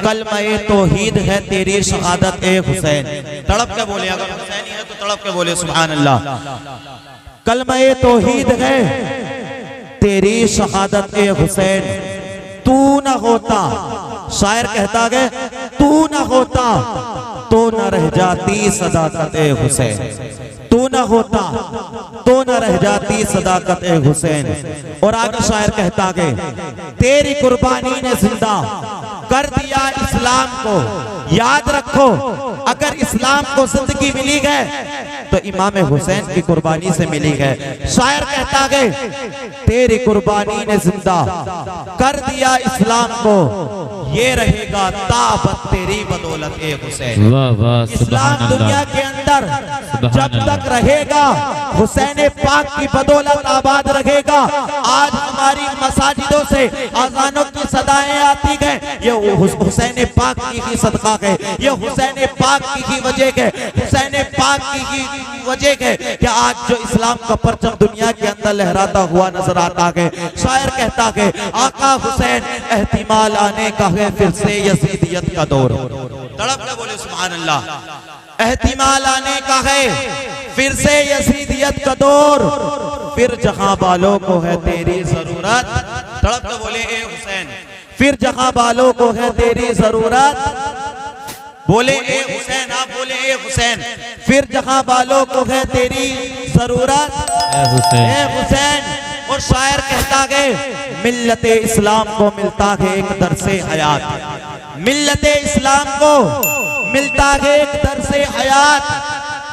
कलमा-ए तौहीद है तेरी शहादत ए हुसैन। तड़प के बोले, अगर हुसैनी है तो तड़प के बोले सुभान अल्लाह। कलमा-ए तौहीद है तेरी शहादत ए हुसैन, तू न होता, शायर कहता है तू न होता तो न रह जाती सदाकत ए हुसैन, तू न होता तो न रह जाती सदाकत ए हुसैन। और आगे शायर कहता है तेरी कुर्बानी ने जिंदा कर दिया इस्लाम को, याद रखो अगर इस्लाम को जिंदगी मिली है तो इमाम हुसैन की कुर्बानी से मिली है। शायर कहता है तेरी कुर्बानी ने जिंदा कर दिया इस्लाम को, ये रहेगा ताबत तेरी बदौलत ए हुसैन। इस्लाम दुनिया के अंदर जब तक रहेगा हुसैन पाक की बदौलत आबाद रहेगा। आज हमारी मसाजिदों से अज़ानों की सदाएं आती है, ये हुसैन पाक की सदका है, ये हुसैन पाक की वजह है, हुसैन पाक की वजह है कि आज जो इस्लाम का परचम दुनिया के अंदर लहराता हुआ नजर आता है। शायर कहता है आका हुसैन एहतिमाल आने का है फिर से यजीदियत का दौर। तड़प के बोले सुभान अल्लाह। एहतिमाल आने का है फिर से यजीदियत का दौर, फिर जहां बालों को है तेरी जरूरत। तड़प के बोले ए हुसैन, फिर जहां बालों को है तेरी जरूरत। बोले ए हुसैन, आप बोले ए हुसैन, फिर जहां बालों को है तेरी जरूरत ए हुसैन। और शायर कहता है मिल्लते इस्लाम को मिलता है एक दरसे हयात, मिल्लते इस्लाम को मिलता है एक दरसे हयात,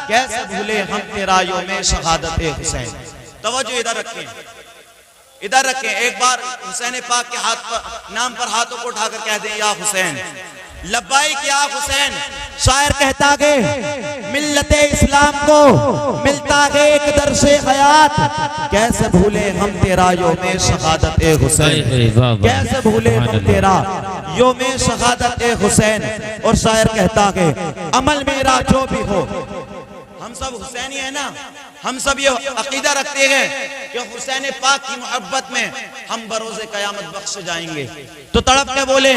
कैसे भूले हम तेरा यौमे शहादत ए हुसैन। तवज्जो इधर रखें, इधर रखें। एक बार हुसैन पाक के हाथ पर नाम पर हाथों को उठाकर कह दें या हुसैन, लब्बाइक या हुसैन। शायर कहता है मिल्लते इस्लाम को मिलता है एक दरसे हयात, कैसे भूले हम तेरा यौमे शहादत ए हुसैन, कैसे भूले हम तेरा यौमे शहादत ए हुसैन। और शायर कहता है अमल मेरा जो भी हो, हम सब हुसैनी है ना, हम सब ये अकीदा रखते हैं कि हुसैन पाक की मोहब्बत में हम बरोज़े कयामत बख्श जाएंगे। तो तड़प के बोले,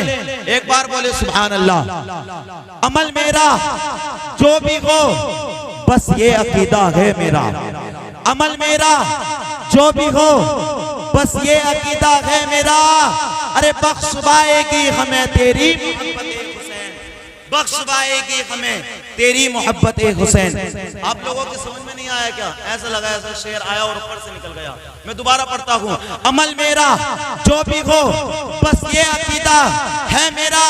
एक बार बोले सुभान अल्लाह। अमल मेरा जो भी हो बस ये अकीदा है मेरा, अमल मेरा जो भी हो बस ये अकीदा है मेरा। अरे बख्शवाएगी हमें तेरी बख्शवाएगी हमें तेरी मोहब्बत ए हुसैन। आप लोगों के समझ में नहीं आया क्या? ऐसा लगा ऐसा शेर आया और ऊपर से निकल गया। मैं दोबारा पढ़ता हूँ, अमल मेरा जो भी हो बस ये अकीदा है मेरा,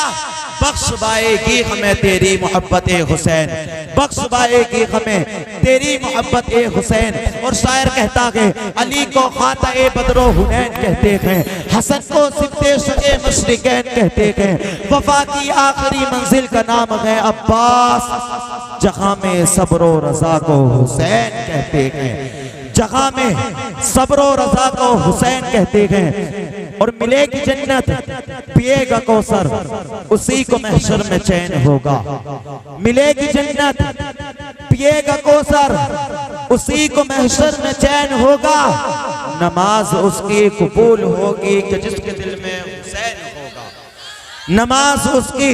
बख्शवाएगी हमें तेरी मोहब्बत ए हुसैन, बख्शवाएगी हमें तेरी मोहब्बत ए हुसैन। और शायर कहता है अली को खाता-ए बदरो हुनैन कहते हैं, हसन को सिफ्ते शुए मशरिकैन कहते हैं, वफा की आखिरी मंजिल का नाम है अब्बास, जहां में सब्रो रजा को हुसैन कहते हैं, जहां में सब्रो रजा को हुसैन कहते हैं। और मिलेगी जन्नत पिएगा कौसर उसी को महशर में चैन होगा, मिलेगी जन्नत पिएगा कौसर उसी को महशर में चैन होगा, नमाज उसकी कबूल होगी कि जिसके दिल में हुसैन होगा, नमाज उसकी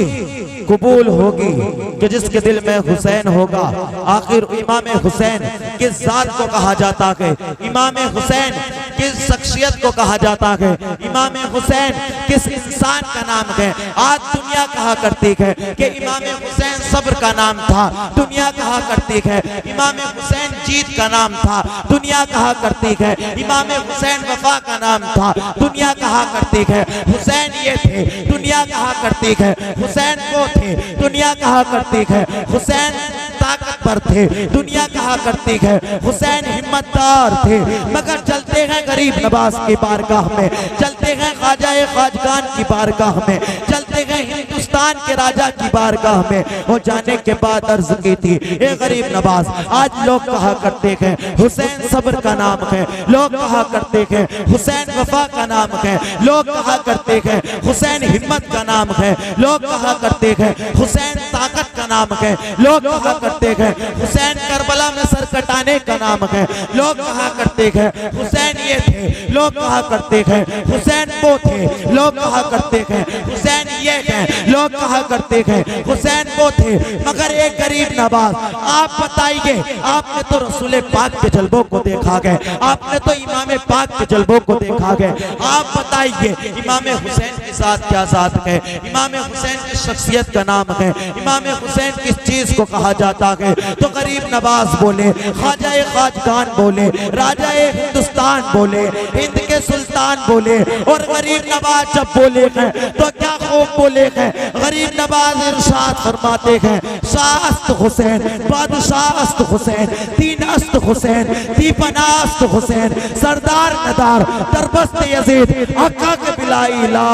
कबूल होगी कि जिसके दिल में हुसैन होगा। आखिर इमाम हुसैन किस जात को कहा जाता है, इमाम हुसैन किस शख्सियत को कहा जाता है, इमाम हुसैन किस इंसान का नाम है। आज दुनिया कहा करती है कि इमाम हुसैन सब्र का नाम था, दुनिया कहा करती है इमाम हुसैन जीत का नाम था, दुनिया कहा करती है इमाम हुसैन वफा का नाम था, दुनिया कहा करती है हुसैन ये थे, दुनिया कहा करती है हुसैन वो थे, दुनिया कहा करती है हुसैन ताकतवर थे, दुनिया कहा करती है हुसैन हिम्मतदार थे। मगर चलते हैं गरीब नवाज की बारगाह में, चलते हैं ख्वाजा ख्वाजगान की बारगाह में, चलते हैं हिंदुस्तान के राजा की बारगाह में। वो जाने के बाद अर्ज की थी ए गरीब नवाज, आज लोग कहा करते हैं हुसैन सब्र का नाम है, लोग कहा करते हैं हुसैन वफा का नाम है, लोग कहा करते हैं हुसैन हिम्मत का नाम है, लोग कहा करते हैं हुसैन ताकत का नाम है, लोग कहा करते हैं हुसैन करबला में सर कटाने का नाम है, लोग कहा करते हैं हुसैन ये थे, लोग कहा करते हैं हुसैन वो थे, लोग कहा करते हैं हुसैन एक हैं, लोग कहा करते हैं हुसैन वो थे मगर एक गरीब नवाज। आप बताइए, आपने तो रसूल पाक के जलवों को देखा गया, आपने तो इमाम पाक के जलवों को देखा गया। आप बताइए इमाम हुसैन के साथ क्या साथ है, इमाम हुसैन की शख्सियत का नाम है, इमाम हुसैन किस चीज को कहा जाता है। तो गरीब नवाज बोले, ख्वाजा खाजगान बोले, राजा हिंदुस्तान बोले, हिंद के सुल्तान बोले। और गरीब नवाज जब बोले हैं तो क्या खूब बोले हैं। गरीब नवाज इरशाद फरमाते हैं, शास्त हुसैन, बादशाहस्त हुसैन, तीन अस्त हुसैन, दीपनास्त हुसैन, सरदार नदार, दरबस्त यजीद, अक्का के बिलाई ला।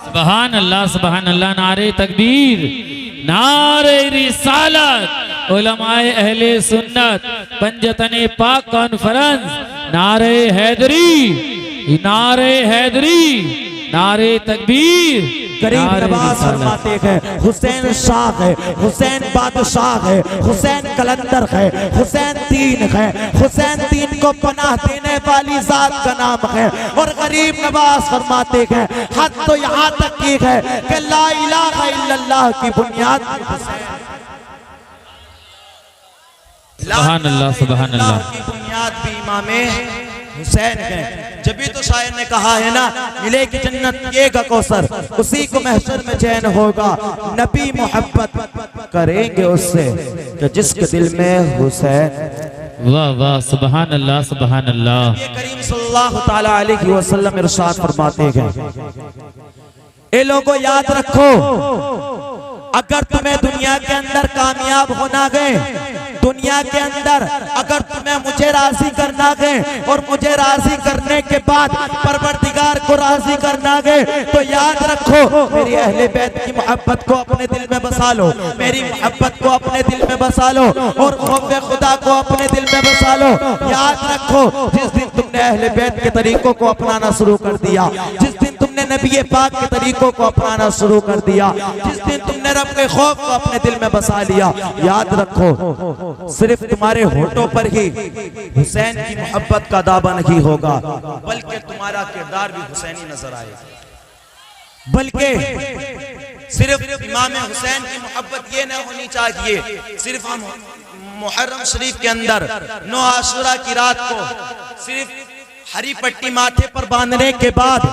सुभान अल्लाह, नारे तकबीर, नारे रिसालत, उलमाए अहले सुन्नत, पंजतने पाक कॉन्फ्रेंस, नारे हैदरी, नारे हैदरी, नारे तकबीर। गरीब नवाज फरमाते हैं हुसैन शाह है, हुसैन बादशाह है, हुसैन कलंदर है, हुसैन तीन है, हुसैन तीन को पनाह देने वाली जात का नाम है। और गरीब नवाज फरमाते हैं हद तो यहाँ तक की है कि ला इलाहा इल्लल्लाह की बुनियाद सुभान अल्लाह, सुभान अल्लाह की बुनियाद भी इमाम हुसैन है। जब तो शायर ने कहा है ना, मिलेगी जन्नत पिएगा कौसर, उसी को महशर में चैन होगा। नबी मोहब्बत करेंगे उससे तो जिसके दिल में हुसैन। वाह वाह, सुभान अल्लाह, सुभान अल्लाह। ये करीम सल्लल्लाहु ताला अलैहि वसल्लम इरशाद फरमाते हैं, ए लोगों याद रखो, अगर तुम्हें दुनिया के अंदर कामयाब होना गए, दुनिया के अंदर अगर तुम्हें मुझे राजी करना गए और मुझे राजी करने के बाद परवरदिगार को राजी करना गए, तो याद रखो मेरी अहले बैत की मोहब्बत को अपने दिल में बसा लो, मेरी मोहब्बत को अपने दिल में बसा लो और खौफ खुदा को अपने दिल में बसा लो। याद रखो जिस दिन तुमने अहले बैत के तरीकों को अपनाना शुरू कर दिया, जिस दिन तुमने नबी पाक के तरीकों को अपनाना शुरू कर दिया, जिस दिन तुमने रब के खौफ को अपने दिल में बसा लिया, याद रखो सिर्फ तुम्हारे होठों पर ही हुसैन की मोहब्बत का दावा नहीं होगा, बल्कि तुम्हारा किरदार भी हुसैनी नजर आएगा। बल्कि सिर्फ इमाम हुसैन की मोहब्बत ये न होनी चाहिए सिर्फ हम मुहर्रम शरीफ के अंदर 9 आशूरा की रात को सिर्फ हरी पट्टी माथे पर बांधने के बाद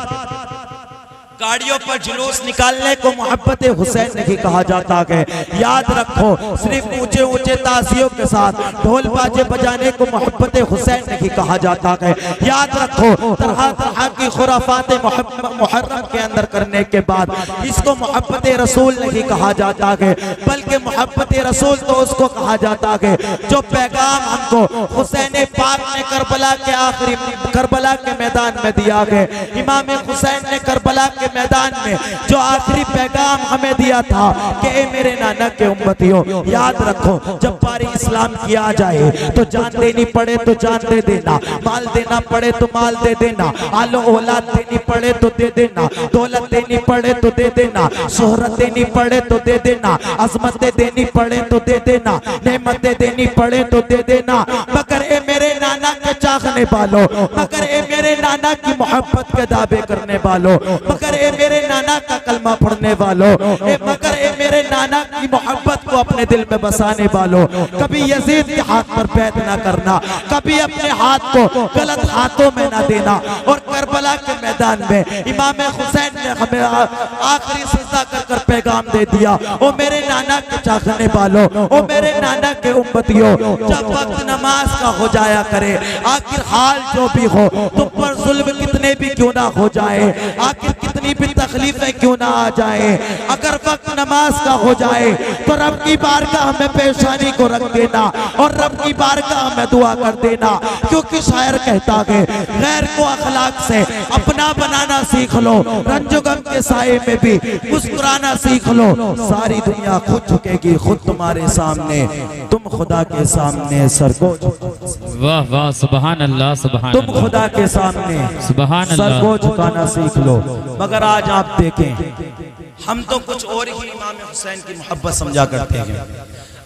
गाड़ियों पर जुलूस निकालने को मोहब्बत हुसैन नहीं कहा जाता है। याद रखो सिर्फ ऊंचे ऊंचे ताजियों के साथ ढोल बाजे बजाने को मोहब्बत हुसैन नहीं कहा जाता है। याद रखो तरह तरह की खुराफात मुहर्रम के अंदर करने के बाद इसको मोहब्बत रसूल नहीं कहा जाता है, बल्कि मोहब्बत रसूल तो उसको कहा जाता है जो पैगाम हमको हुसैन पाक ने करबला के आखिरी करबला के मैदान में दिया है। इमाम हुसैन ने करबला के मैदान में जो आखिरी पैगाम हमें दिया था कि ए मेरे नाना के उम्मतियों, याद रखो जब पारी इस्लाम किया जाए तो जान देनी पड़े तो जान दे देना, माल देना पड़े तो माल दे देना, आलो औलाद देनी पड़े तो दे देना, दौलत देनी पड़े तो दे देना, शोहरत देनी पड़े तो दे देना, अजमतें देनी पड़े तो दे देना, नेमतें देनी पड़े तो दे देना, मगर ए मेरे नाना के चाहने वालों, मगर ए मेरे नाना की मोहब्बत के दावे करने वालों, मगर ए मेरे नाना का कलमा पढ़ने वालों, मगर ए मेरे नाना की मोहब्बत को अपने दिल में बसाने वालों, कभी यजीद के हाथ पर बैत ना करना, कभी अपने हाथ को गलत हाथों में ना देना। और करबला के मैदान में इमाम हुसैन ने हमें आखिरी सजदा कर कर पैगाम दे दिया, ओ मेरे नाना के चाहने वालों, ओ मेरे नाना के उम्मतियों, जब वक्त नमाज का हो जाया करे, आखिर हाल जो भी हो, तुम पर जुल्म कितने भी क्यों ना हो जाए, आखिर कितनी भी तकलीफें क्यों ना आ जाए, अगर वक्त नमाज का हो जाए तो रब की बारगाह में पेशानी को रख देना और रब की बारगाह में दुआ कर देना। क्योंकि शायर कहता है गैर को अखलाक से अपना बनाना सीख लो, रंजो गम के साए में भी मुस्कुराना सीख लो, सारी दुनिया खुद झुकेगी खुद तुम्हारे सामने, तुम खुदा के सामने सर को। वाह वाह, सुभान अल्लाह, सुभान तुम खुदा के सामने सुभान सर अल्लाह। को झुकाना सीख लो। मगर आज आप देखें हम तो कुछ और ही इमाम हुसैन की मोहब्बत समझा करते हैं।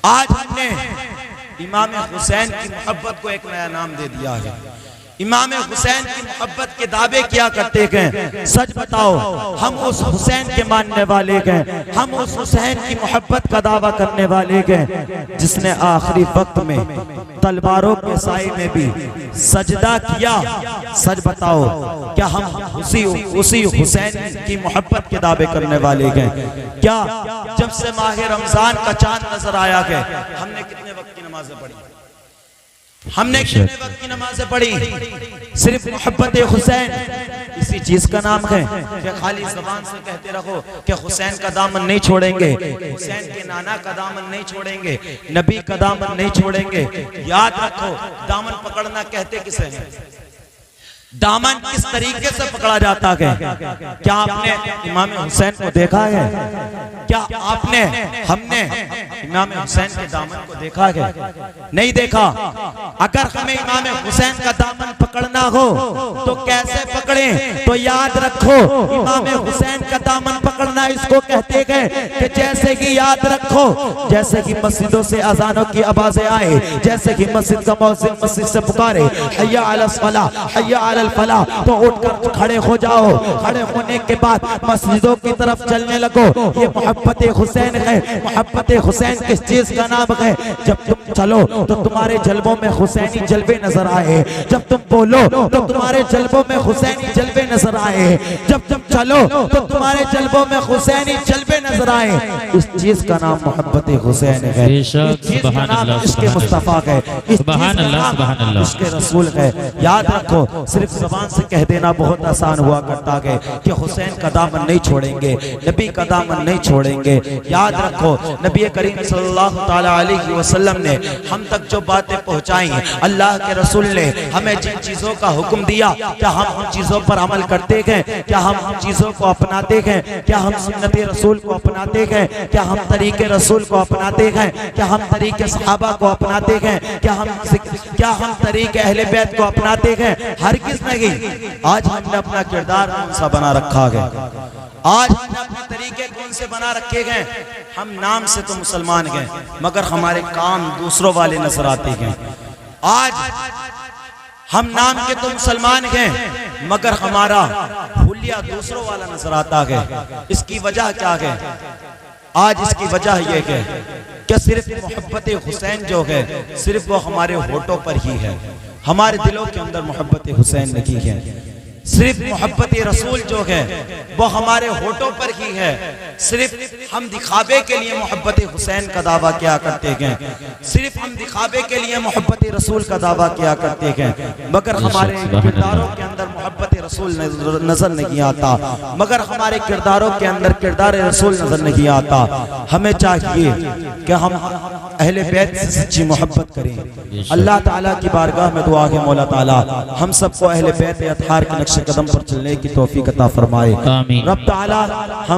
आज हमने इमाम हुसैन की मोहब्बत को एक नया नाम दे दिया है। इमाम हुसैन की मोहब्बत के दावे किया करते हैं। सच बताओ, हम उस हुसैन के मानने वाले हैं, हम उस हुसैन की मोहब्बत का दावा करने वाले हैं जिसने आखिरी वक्त में तलवारों के साए में भी सजदा किया। सच बताओ, क्या हम उसी हुसैन की मोहब्बत के दावे करने वाले हैं? क्या जब से माह रमजान का चांद नजर आया है, हमने कितने वक्त की नमाजें पढ़ी? हमने कितने वक्त की नमाजें पढ़ी? सिर्फ मोहब्बत हुसैन, इसी चीज का नाम है कि खाली जबान से कहते रहो कि हुसैन का दामन नहीं छोड़ेंगे, हुसैन के नाना का दामन नहीं छोड़ेंगे, नबी का दामन नहीं छोड़ेंगे। याद रखो, दामन पकड़ना कहते किसे हैं? दामन किस तरीके से पकड़ा जाता है? क्या आपने इमाम हुसैन को देखा है? क्या हमने इमाम हुसैन के दामन को देखा है? नहीं देखा। अगर हमें इमाम हुसैन का दामन पकड़ना हो तो कैसे पकड़ें? तो याद रखो, इमाम हुसैन का दामन पकड़ना इसको कहते हैं कि जैसे कि याद रखो, जैसे कि मस्जिदों से अजानों की आवाजें आए, जैसे कि मस्जिद का मौज़िन मस्जिद से पुकारे हय्या अलस फलाह हय्या अलल फलाह, तो उठकर खड़े हो जाओ। खड़े होने के बाद मस्जिदों की तरफ चलने लगो। ये मोहब्बत हुसैन है। मोहब्बत हुसैन किस चीज का नाम है? जब तुम चलो तो तुम्हारे जलवों में हुसैनी जलवे नजर आए, जब तुम बोलो तो तुम्हारे जलवों में हुसैनी जलवे नजर आए, जब तुम चलो तो तुम्हारे जलवों में हुसैनी जलवे नजर आए। इस चीज का नाम मोहब्बत हुसैन है। इस चीज का नाम इसके मुस्तफा है, इस चीज का नाम इसके रसूल है। याद रखो, सिर्फ ज़बान से कह देना बहुत आसान हुआ करता है कि हुसैन का दामन नहीं छोड़ेंगे, नबी का दामन नहीं छोड़ेंगे। याद रखो, नबी करीम सल्लल्लाहु ताला अलैहि वसल्लम ने हम तक जो बातें पहुंचाई, अल्लाह के रसूल ने हमें जिन चीजों का हुक्म दिया, क्या हम उन चीजों पर अमल करते हैं? क्या हम उन चीजों को अपनाते हैं? क्या हम सुन्नत रसूल को अपनाते हैं? क्या हम तरीके रसूल को अपनाते हैं? क्या हम तरीके सहाबा को अपनाते हैं? क्या हम तरीके अहले बैत को अपनाते हैं? हर किस नहीं। आज हमने अपना किरदार कौन सा बना रखा है? आज हमने अपने तरीके कौन से बना रखे हैं? हम नाम से तो मुसलमान हैं, मगर हमारे काम दूसरों वाले नजर आते हैं। आज हम नाम के तो मुसलमान हैं, मगर हमारा हुलिया दूसरों वाला नजर आता है। इसकी वजह क्या है? आज इसकी वजह यह है कि सिर्फ मोहब्बत हुसैन जो है, सिर्फ वो हमारे होठों पर ही है, हमारे दिलों के अंदर मोहब्बत हुसैन नहीं है। सिर्फ मोहब्बत रसूल जो है वो हमारे होठों पर ही है। सिर्फ हम दिखावे के लिए मोहब्बत हुसैन का दावा किया करते हैं, सिर्फ हम दिखावे के लिए मोहब्बत रसूल का दावा किया करते हैं, मगर हमारे किरदारों के अंदर मोहब्बत रसूल नजर नहीं आता, मगर हमारे किरदारों के अंदर किरदार रसूल नजर नहीं आता। हमें चाहिए कि हम अहले बैत से सच्ची मोहब्बत करें। अल्लाह ताला की बारगाह में दुआ है, मौला ताला हम सबको अहले बैत अतहार के नक्शे कदम पर चलने की तौफीक अता फरमाए। रब ताला हम